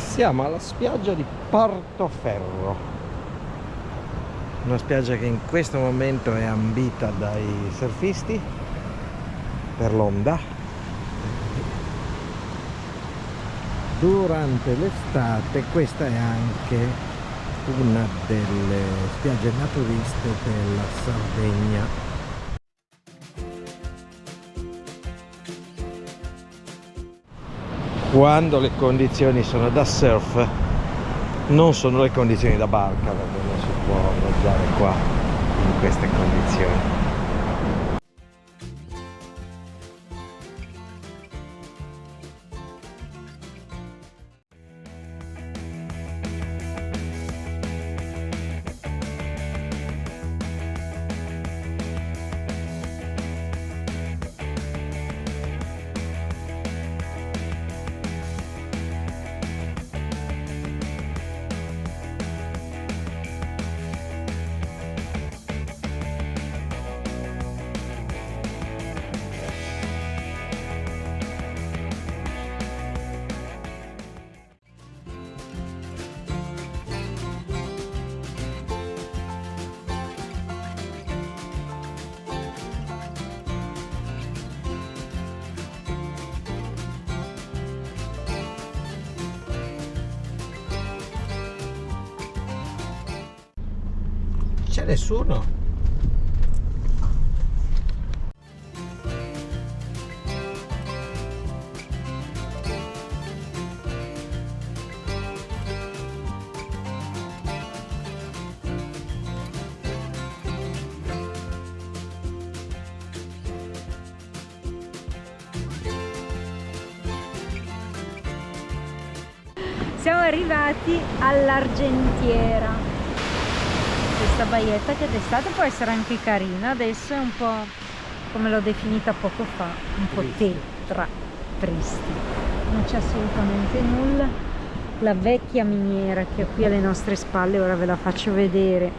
Siamo alla spiaggia di Portoferro, una spiaggia che in questo momento è ambita dai surfisti per l'onda. Durante l'estate questa è anche una delle spiagge naturiste della Sardegna. Quando le condizioni sono da surf, non sono le condizioni da barca, perché non si può alloggiare qua in queste condizioni. C'è nessuno? Siamo arrivati all'Argentiera. Questa baietta che d'estate può essere anche carina, adesso è un po' come l'ho definita poco fa, un po' tetra, tristi, non c'è assolutamente nulla. La vecchia miniera che è qui alle nostre spalle, ora ve la faccio vedere,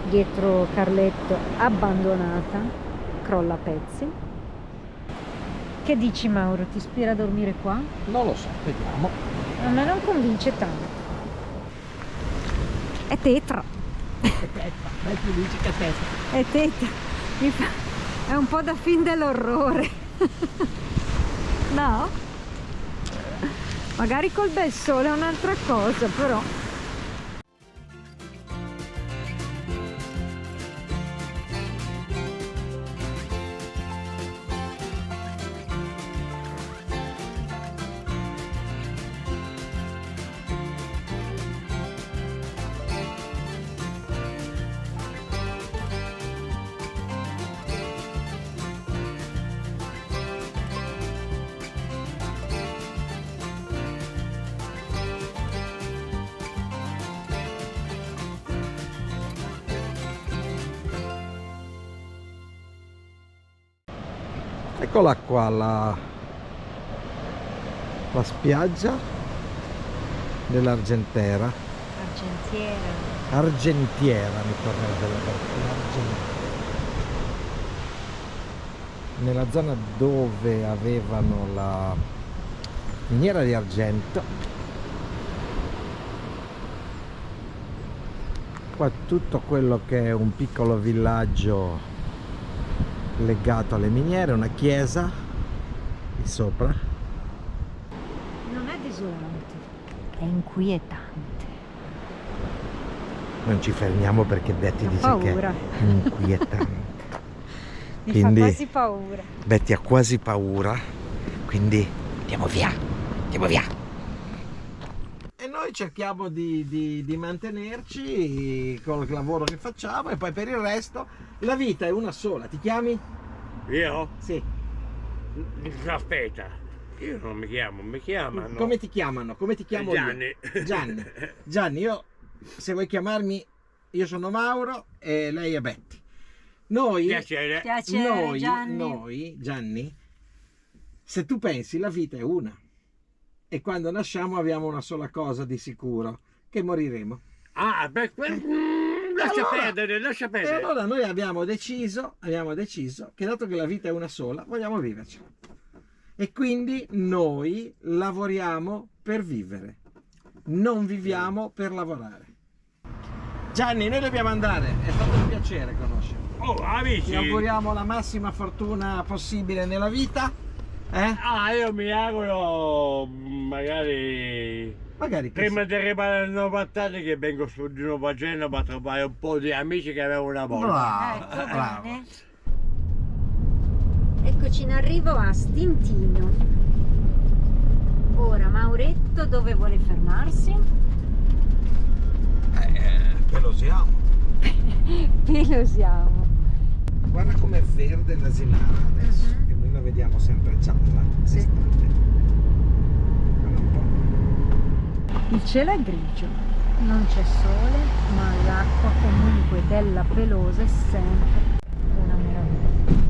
dietro Carletto, abbandonata, crolla a pezzi. Che dici, Mauro, ti ispira a dormire qua? Non lo so, vediamo. A me non convince tanto. È tetra. È teta, è un po' da film dell'orrore. No? Magari col bel sole è un'altra cosa, però. Eccola qua la spiaggia dell'Argentiera. Argentiera, mi corregge l'Argentiera. Nella zona dove avevano la miniera di argento. Qua tutto quello che è un piccolo villaggio legato alle miniere, una chiesa di sopra. Non è desolante, è inquietante. Non ci fermiamo perché Betty dice paura. che è inquietante. Mi Quindi fa quasi paura. Betty ha quasi paura, quindi andiamo via, andiamo via. E noi cerchiamo di mantenerci con il lavoro che facciamo e poi per il resto la vita è una sola. Ti chiami? Io? Sì. Aspetta, io non mi chiamo, mi chiamano. Come ti chiamano? Come ti chiamo Gianni. io? Gianni. Gianni, io, se vuoi chiamarmi, io sono Mauro e lei è Betty. Noi, Piacere. Piacere, Gianni. noi, Gianni, se tu pensi, la vita è una. E quando nasciamo abbiamo una sola cosa di sicuro, che moriremo. Ah, beh, lascia perdere, lascia E perdere. allora noi abbiamo deciso che dato che la vita è una sola, vogliamo viverci. E quindi noi lavoriamo per vivere. non viviamo per lavorare. Gianni, noi dobbiamo andare, è stato un piacere conoscerti. Oh, amici! Ti auguriamo la massima fortuna possibile nella vita. Io mi auguro magari prima di arrivare al 90 anni che vengo su di Nuova Genova a trovare un po' di amici che avevo una volta. Ecco, bravo. bene. Eccoci in arrivo a Stintino. Ora Mauretto dove vuole fermarsi? Pelosiamo. Pelosiamo. Guarda com'è verde l'asinara adesso, che noi la vediamo sempre gialla. Sì. Guarda un po'. Il cielo è grigio, non c'è sole, ma l'acqua comunque della Pelosa è sempre una meraviglia.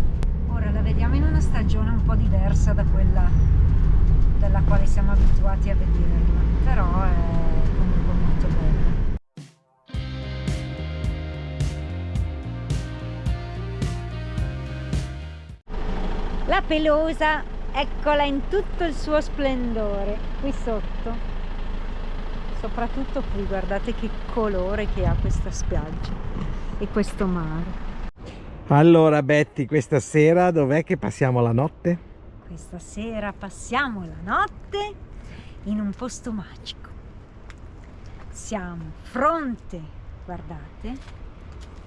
Ora la vediamo in una stagione un po' diversa da quella dalla quale siamo abituati a vederla, però è comunque molto bella. La Pelosa, eccola in tutto il suo splendore, qui sotto. Soprattutto qui, guardate che colore che ha questa spiaggia e questo mare. Allora Betty, questa sera dov'è che passiamo la notte? Questa sera passiamo la notte in un posto magico. Siamo fronte, guardate,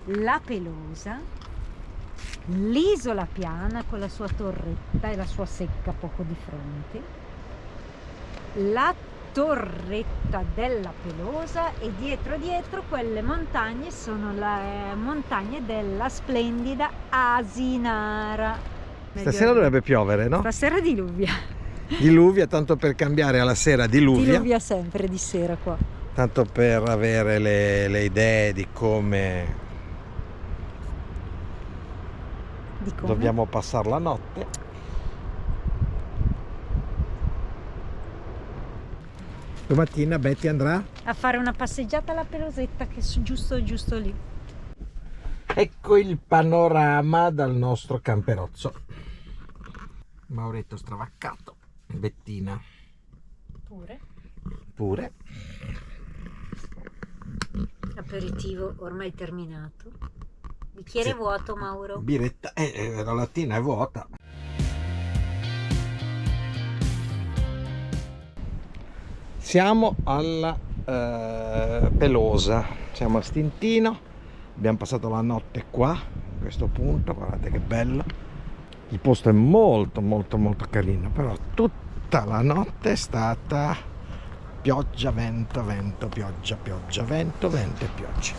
la Pelosa, l'isola piana con la sua torretta e la sua secca poco di fronte, la torretta della Pelosa e dietro quelle montagne sono le montagne della splendida Asinara. Stasera dovrebbe piovere, no? Stasera diluvia. Diluvia, tanto per cambiare alla sera diluvia. Diluvia sempre di sera qua. Tanto per avere le idee di come dobbiamo passare la notte. Domattina Betty andrà a fare una passeggiata alla Pelosetta che è giusto lì. Ecco il panorama dal nostro camperozzo. Mauretto stravaccato, Bettina pure. Aperitivo ormai terminato. Bicchiere Sì. vuoto, Mauro. Biretta, la lattina è vuota. Siamo alla Pelosa, siamo a Stintino, abbiamo passato la notte qua, a questo punto, guardate che bello. Il posto è molto carino, però tutta la notte è stata pioggia, vento, pioggia, vento e pioggia.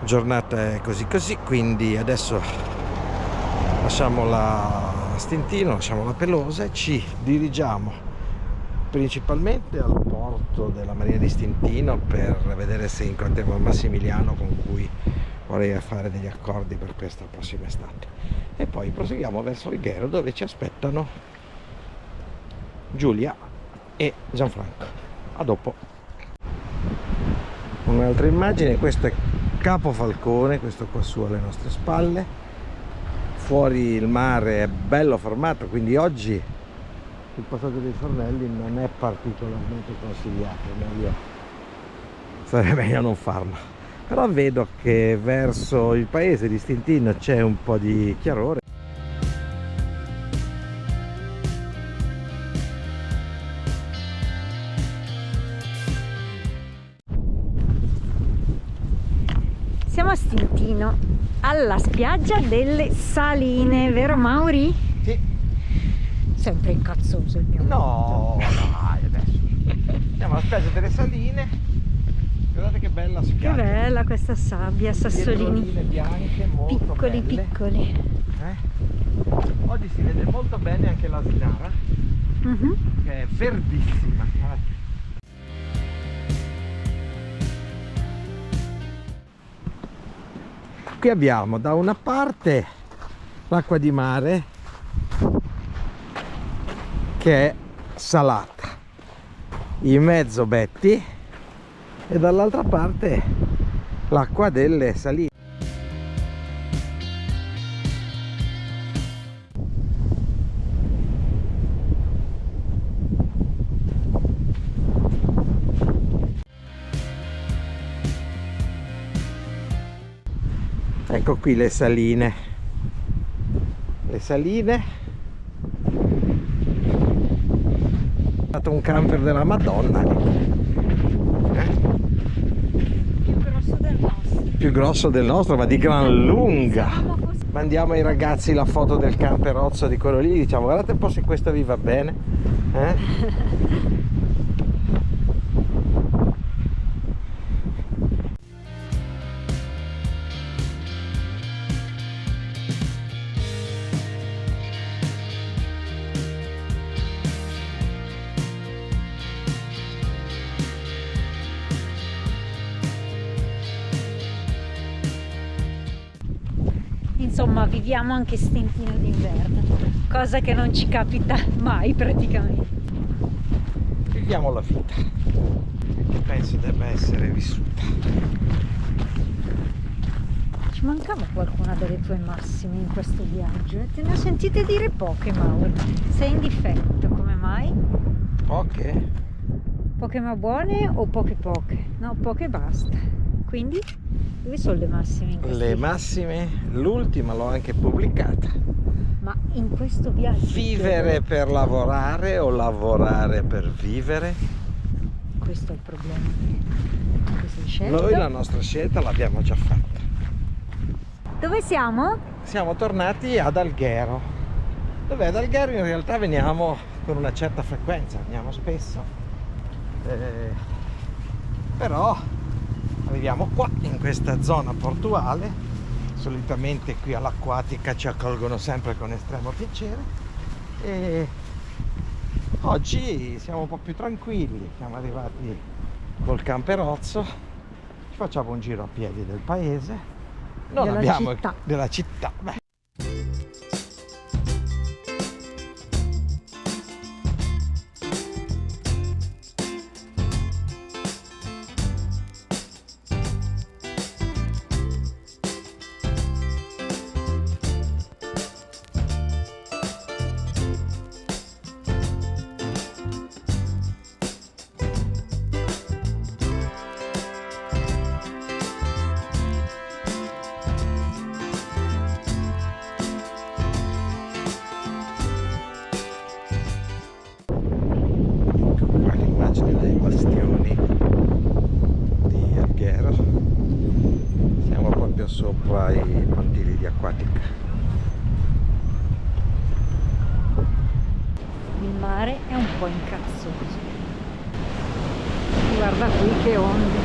Giornata è così, quindi adesso lasciamo la Stintino, lasciamo la Pelosa e ci dirigiamo principalmente al porto della Marina di Stintino per vedere se incontriamo Massimiliano, con cui vorrei fare degli accordi per questa prossima estate, e poi proseguiamo verso Alghero dove ci aspettano Giulia e Gianfranco. A dopo. Un'altra immagine, questo è Capo Falcone, questo qua su alle nostre spalle. Fuori il mare è bello formato, quindi oggi il passaggio dei Fornelli non è particolarmente consigliato, sarebbe meglio non farlo. Però vedo che verso il paese di Stintino c'è un po' di chiarore. Siamo a Stintino, alla spiaggia delle Saline, vero Mauri? Sì. Sempre incazzoso il mio No, dai, adesso. Siamo alla spiaggia delle Saline. Guardate che bella spiaggia. Che bella questa sabbia, sassolini bianche, molto piccoli belle. piccoli. Oggi si vede molto bene anche l'Asinara, che è verdissima. Qui abbiamo da una parte l'acqua di mare che è salata, in mezzo Betty, e dall'altra parte l'acqua delle Saline. Ecco qui le saline. Le saline. È stato un camper della Madonna. Più grosso del nostro. Più grosso del nostro, ma di gran lunga. Mandiamo ai ragazzi la foto del camperozzo di quello lì, diciamo guardate un po' se questo vi va bene. Insomma, viviamo anche stintino d'inverno, cosa che non ci capita mai praticamente. Viviamo la vita, che penso debba essere vissuta. Ci mancava qualcuna delle tue massime in questo viaggio? Te ne ho sentite dire poche, Mauro. Sei in difetto, come mai? Poche? Poche ma buone o poche? No, poche basta. Quindi, dove sono le massime in questo Le viaggio? massime, l'ultima l'ho anche pubblicata. Ma in questo viaggio? Vivere per lavorare o lavorare per vivere? Questo è il problema. Cosa hai scelto? Noi la nostra scelta l'abbiamo già fatta. Dove siamo? Siamo tornati ad Alghero. Dove ad Alghero in realtà veniamo con una certa frequenza, veniamo spesso. Però arriviamo qua in questa zona portuale, solitamente qui all'Acquatica ci accolgono sempre con estremo piacere e oggi siamo un po' più tranquilli, siamo arrivati col camperozzo, ci facciamo un giro a piedi del paese, della città. Beh. Dei bastioni di Alghero, siamo proprio sopra i pontili di Acquatica. Il mare è un po' incazzoso. Guarda qui che onde.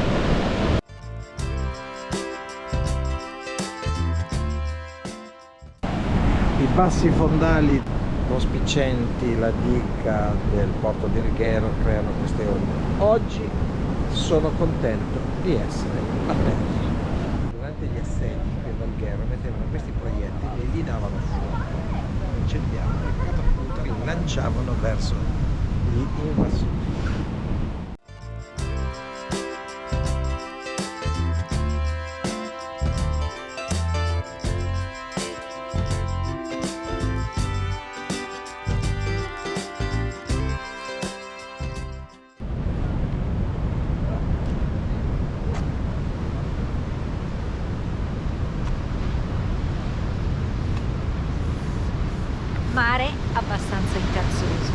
I bassi fondali cospicenti la diga del porto di Alghero creano queste onde. Oggi sono contento di essere a terra. Durante gli assedi qui ad Alghero mettevano questi proiettili e gli davano fuoco, incendiavano e catapulta li lanciavano verso gli invasori. Mare abbastanza incazzoso.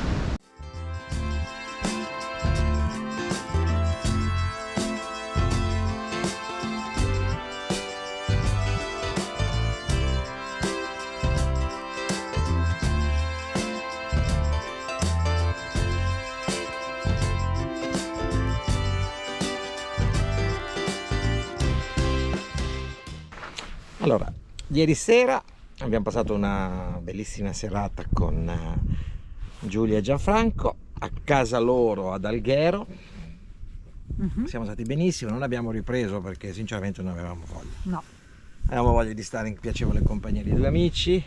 Allora, ieri sera abbiamo passato una bellissima serata con Giulia e Gianfranco a casa loro ad Alghero. Siamo stati benissimo, non abbiamo ripreso perché sinceramente non avevamo voglia. No. Avevamo voglia di stare in piacevole compagnia di due amici.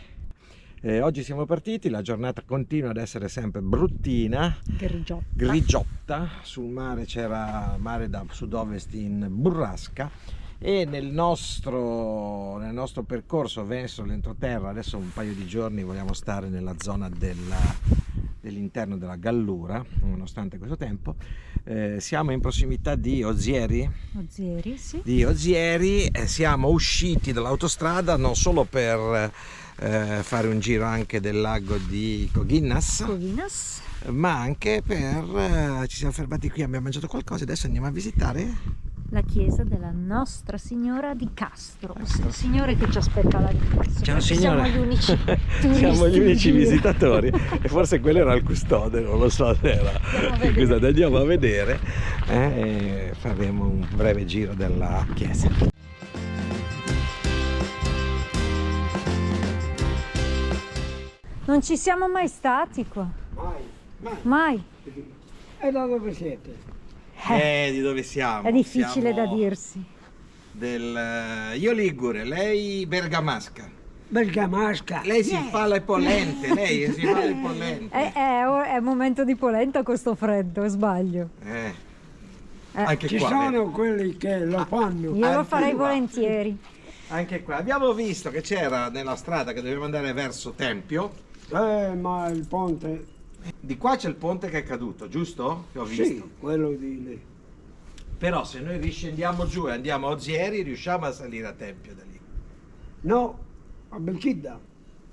Oggi siamo partiti, la giornata continua ad essere sempre bruttina, grigiotta. Sul mare c'era mare da sud-ovest in burrasca. E nel nostro percorso verso l'entroterra, adesso un paio di giorni vogliamo stare nella zona dell'interno della Gallura, nonostante questo tempo. Siamo in prossimità di Ozieri. Ozieri, sì. Di Ozieri, siamo usciti dall'autostrada non solo per fare un giro anche del lago di Coghinas, ma anche per ci siamo fermati qui, abbiamo mangiato qualcosa e adesso andiamo a visitare la chiesa della Nostra Signora di Castro. Il Signore che ci aspetta all'ingresso. Ciao signora. Siamo gli unici Siamo gli unici visitatori e forse quello era il custode, non lo so se era. Andiamo a vedere e faremo un breve giro della chiesa. Non ci siamo mai stati qua. Mai. E da dove siete? Di dove siamo? È difficile Siamo da dirsi. Io Ligure, lei bergamasca. Bergamasca. Lei si fa le polente, lei si fa le polente. È momento di polenta con sto freddo, sbaglio. Anche Ci qua. sono quelli che lo fanno. Io lo farei volentieri. Anche qua. Abbiamo visto che c'era nella strada che doveva andare verso Tempio. Ma il ponte... Di qua c'è il ponte che è caduto, giusto? Che ho visto. Sì, quello di lì. Però se noi riscendiamo giù e andiamo a Ozieri, riusciamo a salire a Tempio da lì. No, a Belchidda.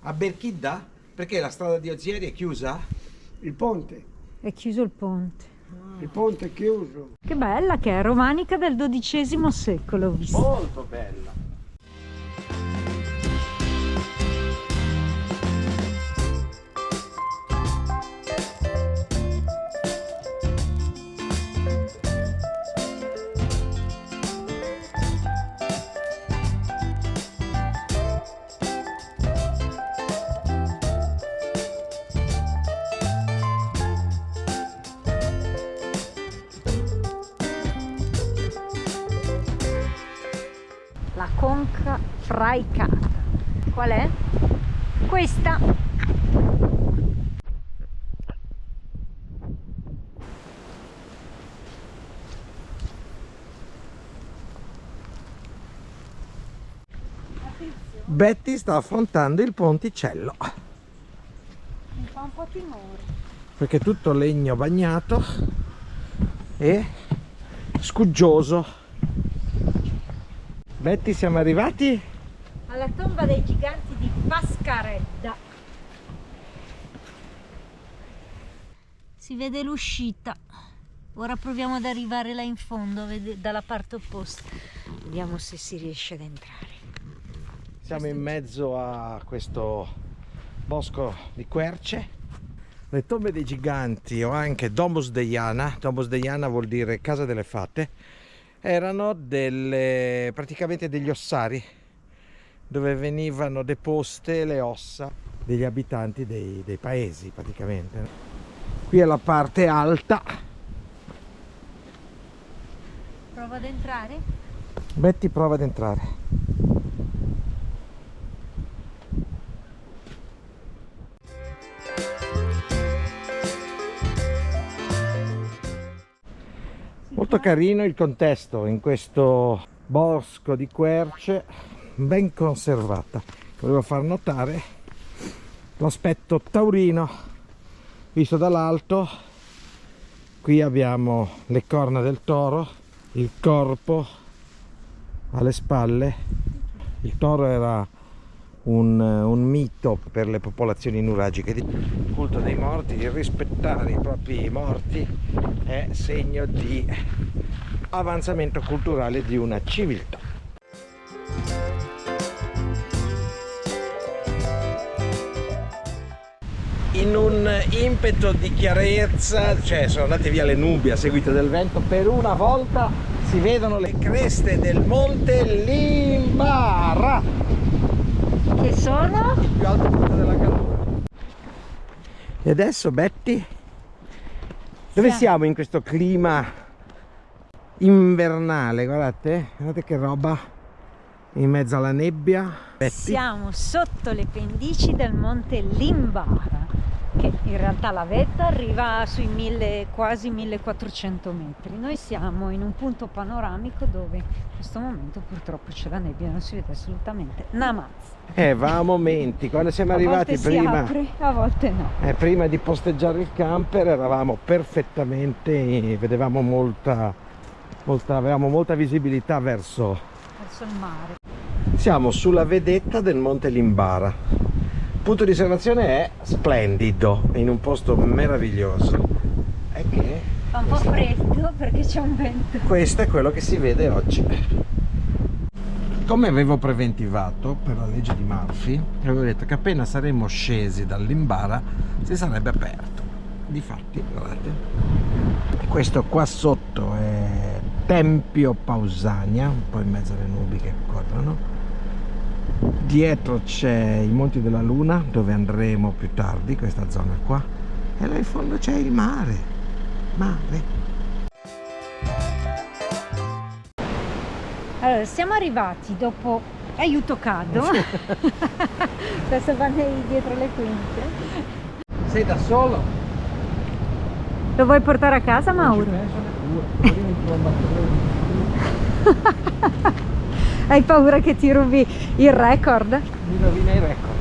A Berchidda? Perché la strada di Ozieri è chiusa? Il ponte. È chiuso il ponte. Il ponte è chiuso. Che bella che è, romanica del XII secolo, ho visto. Molto bella. La conca fraicata. Qual è? Questa. Betty sta affrontando il ponticello Mi fa un po' timore. perché è tutto legno bagnato e scuggioso. Betty, siamo arrivati Alla tomba dei giganti di Pascaredda. Si vede l'uscita. Ora proviamo ad arrivare là in fondo, dalla parte opposta. Vediamo se si riesce ad entrare. Siamo in mezzo a questo bosco di querce. Le tombe dei giganti o anche Domus Deiana vuol dire casa delle fate, erano praticamente degli ossari dove venivano deposte le ossa degli abitanti dei paesi praticamente. Qui è la parte alta. Prova ad entrare? Betty prova ad entrare. Molto carino il contesto in questo bosco di querce ben conservata. Volevo far notare l'aspetto taurino visto dall'alto. Qui abbiamo le corna del toro, il corpo alle spalle. Il toro era un mito per le popolazioni nuragiche. Il culto dei morti, il rispettare i propri morti è segno di avanzamento culturale di una civiltà. In un impeto di chiarezza, cioè sono andate via le nubi a seguito del vento, per una volta si vedono le creste del monte Limbara, Che sono? il più alto punto della Gallura. E adesso Betty, dove siamo in questo clima invernale? Guardate che roba, in mezzo alla nebbia. Betty. Siamo sotto le pendici del monte Limbara, che che in realtà la vetta arriva sui 1000, quasi 1400 metri. Noi siamo in un punto panoramico dove in questo momento purtroppo c'è la nebbia, non si vede assolutamente una mazza. Va a momenti, quando siamo A arrivati volte prima, si apre, a volte no. prima di posteggiare il camper eravamo perfettamente, vedevamo avevamo molta visibilità verso Il mare. Siamo sulla vedetta del Monte Limbara. Il punto di osservazione è splendido, in un posto meraviglioso. È che Fa un po' freddo perché c'è un vento. questo è quello che si vede oggi. Come avevo preventivato per la legge di Murphy, avevo detto che appena saremmo scesi dal Limbara si sarebbe aperto. Difatti, guardate, questo qua sotto è Tempio Pausania, un po' in mezzo alle nubi che corrono. Dietro c'è i Monti della Luna, dove andremo più tardi, questa zona qua, e là in fondo c'è il mare. Allora, siamo arrivati dopo... Aiuto, cado! Adesso va dietro le quinte. Sei da solo? Lo vuoi portare a casa, Mauro? Hai paura che ti rubi il record? Mi rovina i record.